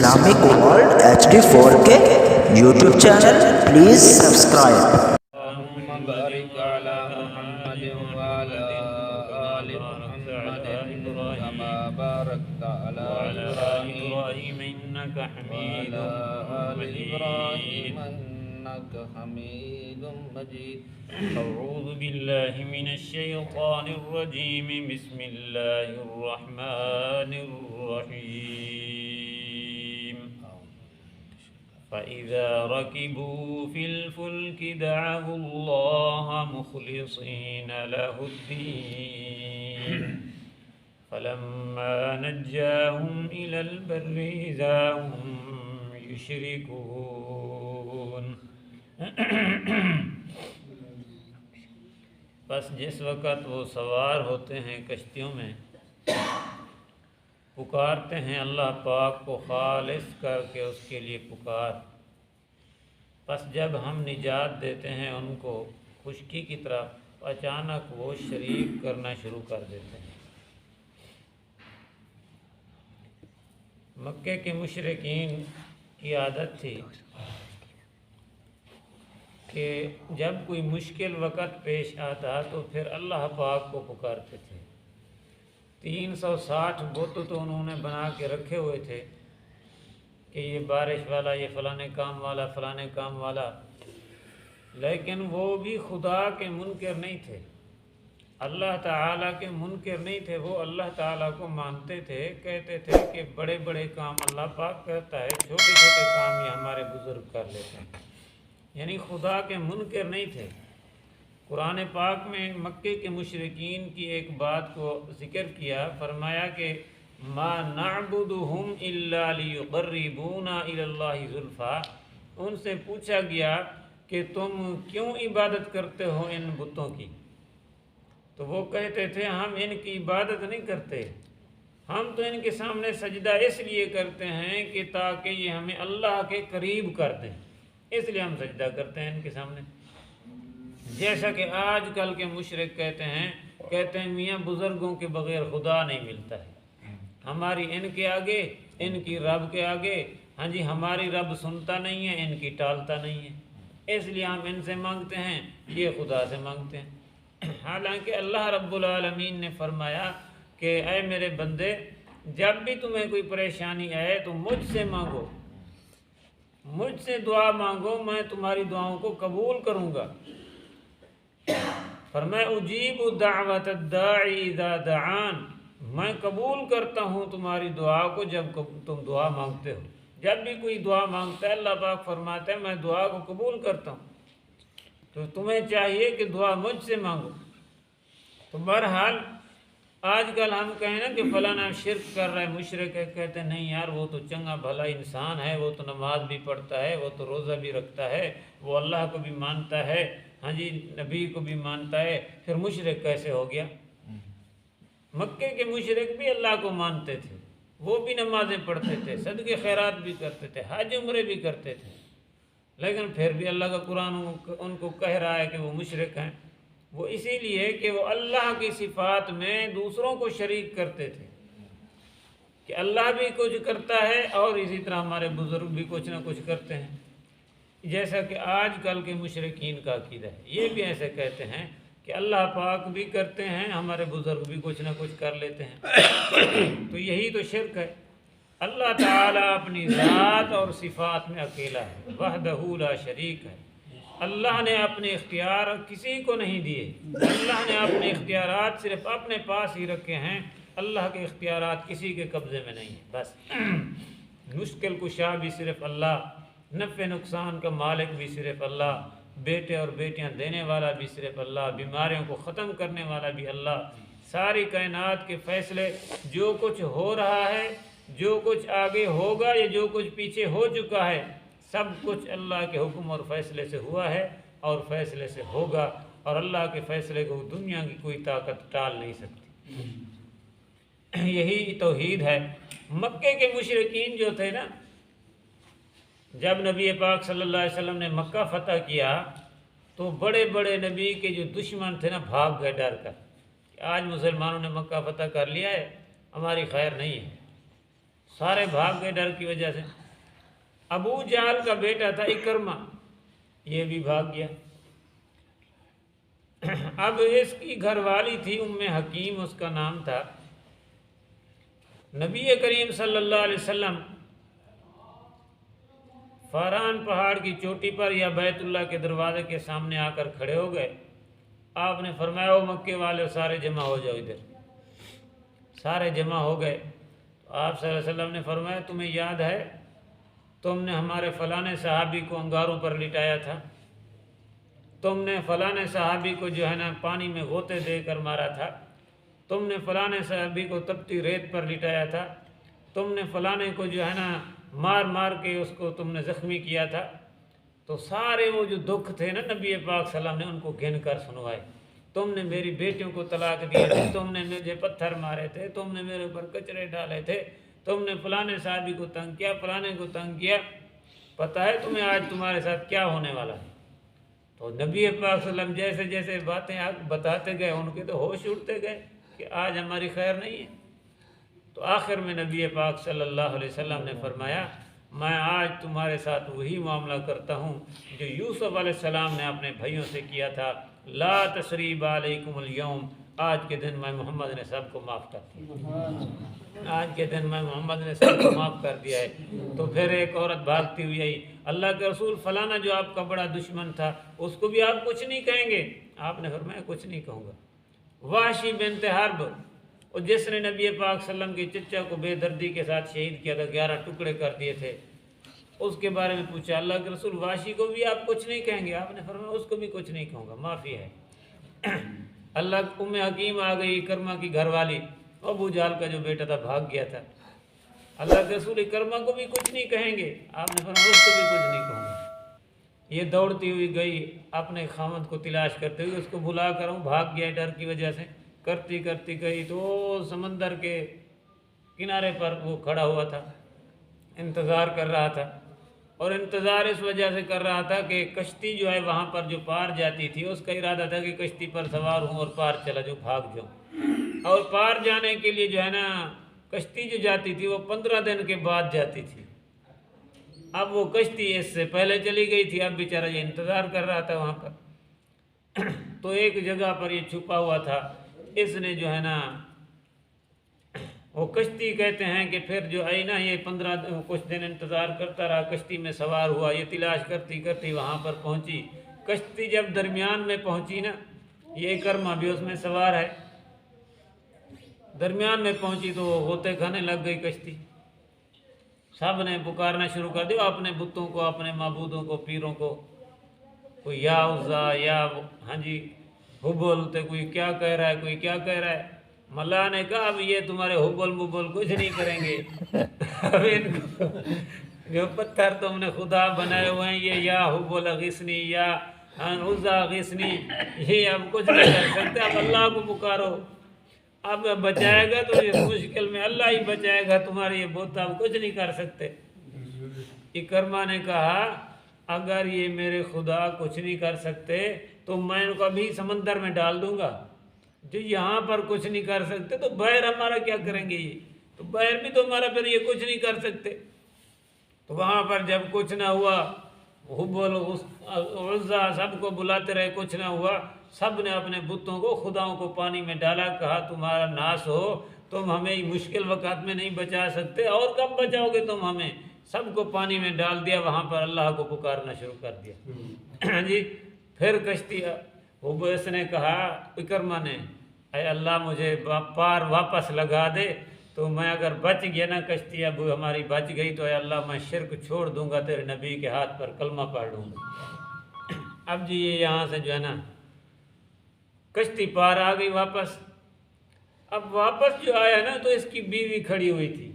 Islamic World HD 4K YouTube channel. Please subscribe. اللهم بارك على محمد وعلى آل محمد كما باركت على إبراهيم إنك حميد وعلى آل إبراهيم مجيد. إنك حميد مجيد. أعوذ بالله من الشيطان الرجيم. بسم الله الرحمن الرحيم. فإذا ركبوا في الفلك دعوا الله مخلصين له الدين فلما نجاهم إلى البر إذا هم يشركون. بس جس وقت وہ سوار ہوتے ہیں کشتیوں میں پکارتے ہیں اللہ پاک کو خالص کر کے اس کے لیے پکار، پس جب ہم نجات دیتے ہیں ان کو خشکی کی طرف اچانک وہ شریک کرنا شروع کر دیتے ہیں۔ مکے کے مشرکین کی عادت تھی کہ جب کوئی مشکل وقت پیش آتا تو پھر اللہ پاک کو پکارتے تھے۔ 360 بت تو انہوں نے بنا کے رکھے ہوئے تھے کہ یہ بارش والا، یہ فلانے کام والا، فلانے کام والا، لیکن وہ بھی خدا کے منکر نہیں تھے، اللہ تعالیٰ کے منکر نہیں تھے۔ وہ اللہ تعالیٰ کو مانتے تھے، کہتے تھے کہ بڑے بڑے کام اللہ پاک کرتا ہے، چھوٹے چھوٹے کام یہ ہمارے بزرگ کر لیتے ہیں، یعنی خدا کے منکر نہیں تھے۔ قرآن پاک میں مکے کے مشرکین کی ایک بات کو ذکر کیا، فرمایا کہ ما نعبدهم الا لیقربونا الی اللہ زلفیٰ۔ ان سے پوچھا گیا کہ تم کیوں عبادت کرتے ہو ان بتوں کی؟ تو وہ کہتے تھے ہم ان کی عبادت نہیں کرتے، ہم تو ان کے سامنے سجدہ اس لیے کرتے ہیں کہ تاکہ یہ ہمیں اللہ کے قریب کر دیں، اس لیے ہم سجدہ کرتے ہیں ان کے سامنے۔ جیسا کہ آج کل کے مشرک کہتے ہیں میاں بزرگوں کے بغیر خدا نہیں ملتا ہے، ہماری ان کے آگے، ان کی رب کے آگے، ہاں جی ہماری رب سنتا نہیں ہے، ان کی ٹالتا نہیں ہے، اس لیے ہم ان سے مانگتے ہیں، یہ خدا سے مانگتے ہیں۔ حالانکہ اللہ رب العالمین نے فرمایا کہ اے میرے بندے، جب بھی تمہیں کوئی پریشانی آئے تو مجھ سے مانگو، مجھ سے دعا مانگو، میں تمہاری دعاؤں کو قبول کروں گا۔ فرمایا اجیب دعوت الداعی اذا دعان، میں قبول کرتا ہوں تمہاری دعا کو جب تم دعا مانگتے ہو۔ جب بھی کوئی دعا مانگتا ہے اللہ پاک فرماتا ہے میں دعا کو قبول کرتا ہوں، تو تمہیں چاہیے کہ دعا مجھ سے مانگو۔ تو بہرحال آج کل ہم کہیں نا کہ فلانا شرک کر رہا ہے، مشرک ہے، کہتے ہیں نہیں یار وہ تو چنگا بھلا انسان ہے، وہ تو نماز بھی پڑھتا ہے، وہ تو روزہ بھی رکھتا ہے، وہ اللہ کو بھی مانتا ہے، ہاں جی نبی کو بھی مانتا ہے، پھر مشرک کیسے ہو گیا؟ مکے کے مشرک بھی اللہ کو مانتے تھے، وہ بھی نمازیں پڑھتے تھے، صدقے خیرات بھی کرتے تھے، حج عمرے بھی کرتے تھے، لیکن پھر بھی اللہ کا قرآن ان کو کہہ رہا ہے کہ وہ مشرک ہیں۔ وہ اسی لیے کہ وہ اللہ کی صفات میں دوسروں کو شریک کرتے تھے کہ اللہ بھی کچھ کرتا ہے اور اسی طرح ہمارے بزرگ بھی کچھ نہ کچھ کرتے ہیں، جیسا کہ آج کل کے مشرکین کا عقیدہ ہے۔ یہ بھی ایسے کہتے ہیں کہ اللہ پاک بھی کرتے ہیں، ہمارے بزرگ بھی کچھ نہ کچھ کر لیتے ہیں، تو یہی تو شرک ہے۔ اللہ تعالیٰ اپنی ذات اور صفات میں اکیلا ہے، وحدہ لا شریک ہے۔ اللہ نے اپنے اختیار کسی کو نہیں دیے، اللہ نے اپنے اختیارات صرف اپنے پاس ہی رکھے ہیں، اللہ کے اختیارات کسی کے قبضے میں نہیں ہیں۔ بس مشکل کشا بھی صرف اللہ، نفع نقصان کا مالک بھی صرف اللہ، بیٹے اور بیٹیاں دینے والا بھی صرف اللہ، بیماریوں کو ختم کرنے والا بھی اللہ۔ ساری کائنات کے فیصلے، جو کچھ ہو رہا ہے، جو کچھ آگے ہوگا یا جو کچھ پیچھے ہو چکا ہے، سب کچھ اللہ کے حکم اور فیصلے سے ہوا ہے اور فیصلے سے ہوگا، اور اللہ کے فیصلے کو دنیا کی کوئی طاقت ٹال نہیں سکتی۔ یہی توحید ہے۔ مکے کے مشرکین جو تھے نا، جب نبی پاک صلی اللہ علیہ وسلم نے مکہ فتح کیا تو بڑے بڑے نبی کے جو دشمن تھے نا بھاگ گئے ڈر کر کہ آج مسلمانوں نے مکہ فتح کر لیا ہے، ہماری خیر نہیں ہے۔ سارے بھاگ گئے ڈر کی وجہ سے۔ ابو جہل کا بیٹا تھا اکرمہ، یہ بھی بھاگ گیا۔ اب اس کی گھر والی تھی ام حکیم، اس کا نام تھا۔ نبی کریم صلی اللہ علیہ وسلم فاران پہاڑ کی چوٹی پر یا بیت اللہ کے دروازے کے سامنے آ کر کھڑے ہو گئے۔ آپ نے فرمایا او مکے والے سارے جمع ہو جاؤ ادھر۔ سارے جمع ہو گئے تو آپ صلی اللہ علیہ وسلم نے فرمایا تمہیں یاد ہے تم نے ہمارے فلاں صحابی کو انگاروں پر لٹایا تھا، تم نے فلاں صحابی کو جو ہے نا پانی میں غوطے دے کر مارا تھا، تم نے فلاں صحابی کو تپتی ریت پر لٹایا تھا، تم نے فلاں کو جو ہے نا مار مار کے اس کو تم نے زخمی کیا تھا۔ تو سارے وہ جو دکھ تھے نا نبی پاک صلی اللہ علیہ وسلم نے ان کو گن کر سنوائے۔ تم نے میری بیٹیوں کو طلاق دیے تھے، تم نے مجھے پتھر مارے تھے، تم نے میرے اوپر کچرے ڈالے تھے، تم نے فلاں صحابی کو تنگ کیا، فلاں کو تنگ کیا، پتہ ہے تمہیں آج تمہارے ساتھ کیا ہونے والا ہے۔ تو نبی پاک صلی اللہ علیہ وسلم جیسے جیسے باتیں بتاتے گئے ان کے تو ہوش اڑتے گئے کہ آج ہماری خیر نہیں ہے۔ تو آخر میں نبی پاک صلی اللہ علیہ وسلم نے فرمایا میں آج تمہارے ساتھ وہی معاملہ کرتا ہوں جو یوسف علیہ السلام نے اپنے بھائیوں سے کیا تھا، لا تثریب علیکم اليوم، آج کے دن میں محمد نے سب کو معاف کر دیا، آج کے دن میں محمد نے سب کو معاف کر دیا ہے۔ تو پھر ایک عورت بھاگتی ہوئی آئی، اللہ کے رسول فلانا جو آپ کا بڑا دشمن تھا اس کو بھی آپ کچھ نہیں کہیں گے؟ آپ نے فرمایا کچھ نہیں کہوں گا۔ وحشی بنت حرب، اور جس نے نبی پاک صلی اللہ علیہ وسلم کے چچا کو بے دردی کے ساتھ شہید کیا تھا، 11 ٹکڑے کر دیے تھے، اس کے بارے میں پوچھا اللہ کے رسول وحشی کو بھی آپ کچھ نہیں کہیں گے؟ آپ نے فرمایا اس کو بھی کچھ نہیں کہوں گا، معافی ہے۔ اللہ ام حکیم آ گئی، اکرمہ کی گھر والی، ابو جہل کا جو بیٹا تھا بھاگ گیا تھا، اللہ کے رسول اکرمہ کو بھی کچھ نہیں کہیں گے؟ آپ نے فرمایا اس کو بھی کچھ نہیں کہوں گا۔ یہ دوڑتی ہوئی گئی اپنے خامد کو تلاش کرتے ہوئے، اس کو بلا کر بھاگ گیا ڈر کی وجہ سے، کرتی کرتی گئی تو سمندر کے کنارے پر وہ کھڑا ہوا تھا، انتظار کر رہا تھا، اور انتظار اس وجہ سے کر رہا تھا کہ کشتی جو ہے وہاں پر جو پار جاتی تھی اس کا ارادہ تھا کہ کشتی پر سوار ہوں اور پار چلا جو بھاگ جاؤں، اور پار جانے کے لیے جو ہے نا کشتی جو جاتی تھی وہ 15 دن کے بعد جاتی تھی۔ اب وہ کشتی اس سے پہلے چلی گئی تھی، اب بیچارہ یہ انتظار کر رہا تھا وہاں پر۔ تو ایک جگہ پر یہ چھپا ہوا تھا، اس نے جو ہے نا وہ کشتی کہتے ہیں کہ پھر جو ہے نا یہ 15 کچھ دن انتظار کرتا رہا، کشتی میں سوار ہوا، یہ تلاش کرتی کرتی وہاں پر پہنچی۔ کشتی جب درمیان میں پہنچی نا، یہ اکرمہ بھی اس میں سوار ہے، درمیان میں پہنچی تو وہ غوطے کھانے لگ گئی کشتی۔ سب نے پکارنا شروع کر دیا اپنے بتوں کو، اپنے معبودوں کو، پیروں کو، کوئی یا عزا یا ہاں جی حبل، تو کوئی کیا کہہ رہا ہے، کوئی کیا کہہ رہا ہے۔ ملا نے کہا اب یہ تمہارے حبل مبل کچھ نہیں کریں گے، اب ان کو جو پتھر تم نے خدا بنائے ہوئے ہیں یہ یا حبل غسنی یا عزا غسنی، یہ اب کچھ نہیں کر سکتے، اب اللہ کو پکارو، اب بچائے گا تو اس مشکل میں اللہ ہی بچائے گا، تمہارے یہ بت اب کچھ نہیں کر سکتے۔ اکرمہ نے کہا اگر یہ میرے خدا کچھ نہیں کر سکتے تو میں ان کو ابھی سمندر میں ڈال دوں گا، جو یہاں پر کچھ نہیں کر سکتے تو باہر ہمارا کیا کریں گے، یہ تو باہر بھی تو ہمارا پھر یہ کچھ نہیں کر سکتے۔ تو وہاں پر جب کچھ نہ ہوا، حبل عزا سب کو بلاتے رہے، کچھ نہ ہوا، سب نے اپنے بتوں کو خداؤں کو پانی میں ڈالا، کہا تمہارا ناس ہو، تم ہمیں مشکل وقت میں نہیں بچا سکتے، اور کب بچاؤ گے تم ہمیں؟ سب کو پانی میں ڈال دیا، وہاں پر اللہ کو پکارنا شروع کر دیا جی۔ پھر کشتی اس نے کہا اکرمہ نے اے اللہ مجھے پار واپس لگا دے، تو میں اگر بچ گیا نا، کشتی اب ہماری بچ گئی تو اے اللہ میں شرک چھوڑ دوں گا، تیرے نبی کے ہاتھ پر کلمہ پڑھ لوں گا۔ اب جی یہ یہاں سے جو ہے نا کشتی پار آ گئی واپس۔ اب واپس جو آیا نا تو اس کی بیوی کھڑی ہوئی تھی،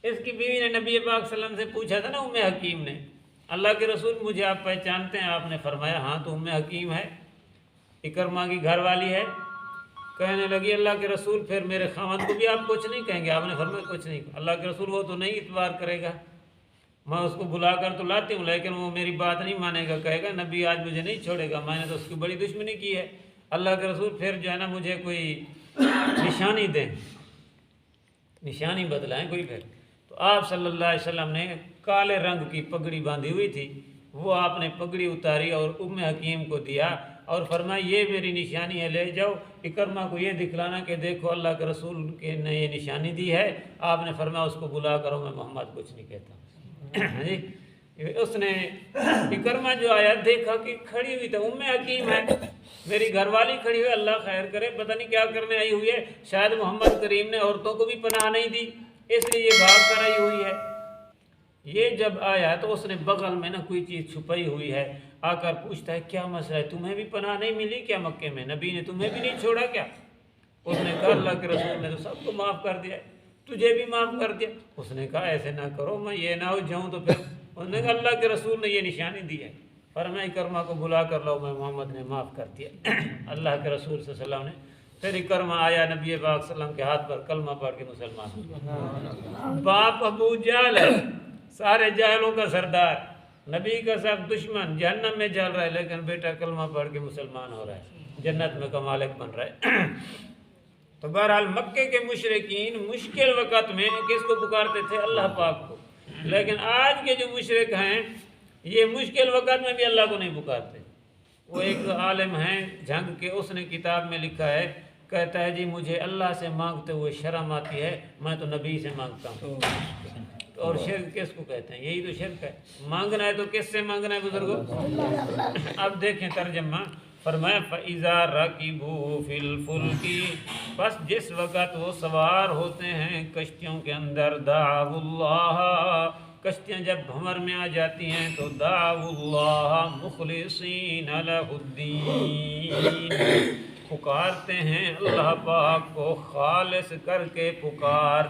اس کی بیوی نے نبی پاک صلی اللہ علیہ وسلم سے پوچھا تھا نا ام حکیم نے، اللہ کے رسول مجھے آپ پہچانتے ہیں؟ آپ نے فرمایا ہاں تو ام حکیم ہے، اکرمہ کی گھر والی ہے۔ کہنے لگی اللہ کے رسول پھر میرے خاوند کو بھی آپ کچھ نہیں کہیں گے؟ آپ نے فرمایا کچھ نہیں۔ اللہ کے رسول وہ تو نہیں اعتبار کرے گا، میں اس کو بلا کر تو لاتی ہوں لیکن وہ میری بات نہیں مانے گا، کہے گا نبی آج مجھے نہیں چھوڑے گا، میں نے تو اس کی بڑی دشمنی کی ہے۔ اللہ کے رسول پھر جو ہے نا مجھے کوئی نشانی دیں۔ نشانی بتلائیں کوئی پھر. تو آپ صلی اللہ علیہ وسلم نے کالے رنگ کی پگڑی باندھی ہوئی تھی، وہ آپ نے پگڑی اتاری اور ام حکیم کو دیا اور فرمایا یہ میری نشانی ہے، لے جاؤ اکرمہ کو یہ دکھلانا کہ دیکھو اللہ کے رسول کے نے یہ نشانی دی ہے. آپ نے فرمایا اس کو بلا کرو، میں محمد کچھ نہیں کہتا. جی اس نے اکرمہ جو آیا دیکھا کہ کھڑی ہوئی تھا ام حکیم ہے، میری گھر والی کھڑی ہوئی، اللہ خیر کرے پتہ نہیں کیا کرنے آئی ہوئی ہے، شاید محمد کریم نے عورتوں کو بھی پناہ نہیں دی اس لیے یہ بھاگ کر آئی ہوئی ہے. یہ جب آیا تو اس نے بغل میں نا کوئی چیز چھپائی ہوئی ہے، آ کر پوچھتا ہے کیا مسئلہ ہے، تمہیں بھی پناہ نہیں ملی کیا مکے میں، نبی نے تمہیں بھی نہیں چھوڑا کیا؟ اس نے کہا اللہ کے رسول نے تو سب کو معاف کر دیا، تجھے بھی معاف کر دیا. اس نے کہا ایسے نہ کرو، میں یہ نہ ہو جاؤں تو پھر. اس نے کہا اللہ کے رسول نے یہ نشانی دی ہے، فرمایا اکرمہ کو بلا کر لو، میں محمد نے معاف کر دیا. اللہ کے رسول صلی اللہ علیہ وسلم نے پھر اکرمہ آیا، نبی پاک صلی اللہ علیہ وسلم کے ہاتھ پر کلمہ پڑھ کے مسلمان ہوا. باپ ابو جہل ہے، سارے جاہلوں کا سردار، نبی کا سب دشمن، جہنم میں جل رہا ہے، لیکن بیٹا کلمہ پڑھ کے مسلمان ہو رہا ہے، جنت میں کا مالک بن رہا ہے. تو بہرحال مکے کے مشرکین مشکل وقت میں کس کو پکارتے تھے؟ اللہ پاک کو. لیکن آج کے جو مشرک ہیں یہ مشکل وقت میں بھی اللہ کو نہیں پکارتے. وہ ایک عالم ہیں جھنگ کے، اس نے کتاب میں لکھا ہے، کہتا ہے جی مجھے اللہ سے مانگتے ہوئے شرم آتی ہے، میں تو نبی سے مانگتا ہوں. اور شرک کس کو کہتے ہیں؟ یہی تو شرک ہے. مانگنا ہے تو کس سے مانگنا ہے بزرگوں؟ اب دیکھیں ترجمہ، فرمایا فَإِذَا رَكِبُوا فِي الْفُلْكِ، بس جس وقت وہ سوار ہوتے ہیں کشتیوں کے اندر، دعوا اللہ، کشتیاں جب بھنور میں آ جاتی ہیں تو دعوا اللہ مخلصین لہ الدین، پکارتے ہیں اللہ پاک کو خالص کر کے پکار.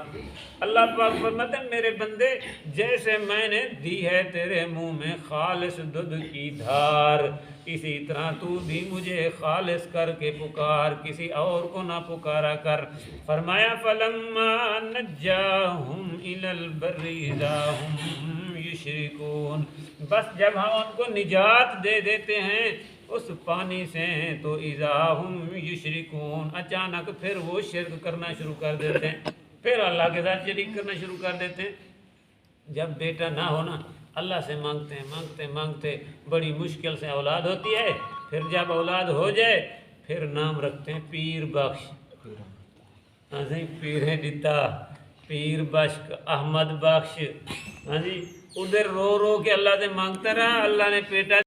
اللہ پاک فرماتے ہیں میرے بندے جیسے میں نے دی ہے تیرے منہ میں خالص دودھ کی دھار، اسی طرح تو بھی مجھے خالص کر کے پکار، کسی اور کو نہ پکارا کر. فرمایا فَلَمَّا نَجَّاهُمْ إِلَى الْبَرِّ إِذَا هُمْ يُشْرِكُونَ، بس جب ہم ان کو نجات دے دیتے ہیں اس پانی سے تو اذا ہم یشرکون، اچانک پھر وہ شرک کرنا شروع کر دیتے ہیں، پھر اللہ کے ساتھ شریک کرنا شروع کر دیتے ہیں. جب بیٹا نہ ہونا اللہ سے مانگتے ہیں مانگتے مانگتے بڑی مشکل سے اولاد ہوتی ہے، پھر جب اولاد ہو جائے پھر نام رکھتے ہیں پیر بخش، ہاں جی پیر ڈتا، پیر بخش، احمد بخش. ہاں جی ادھر رو رو کے اللہ سے مانگتا رہا، اللہ نے بیٹا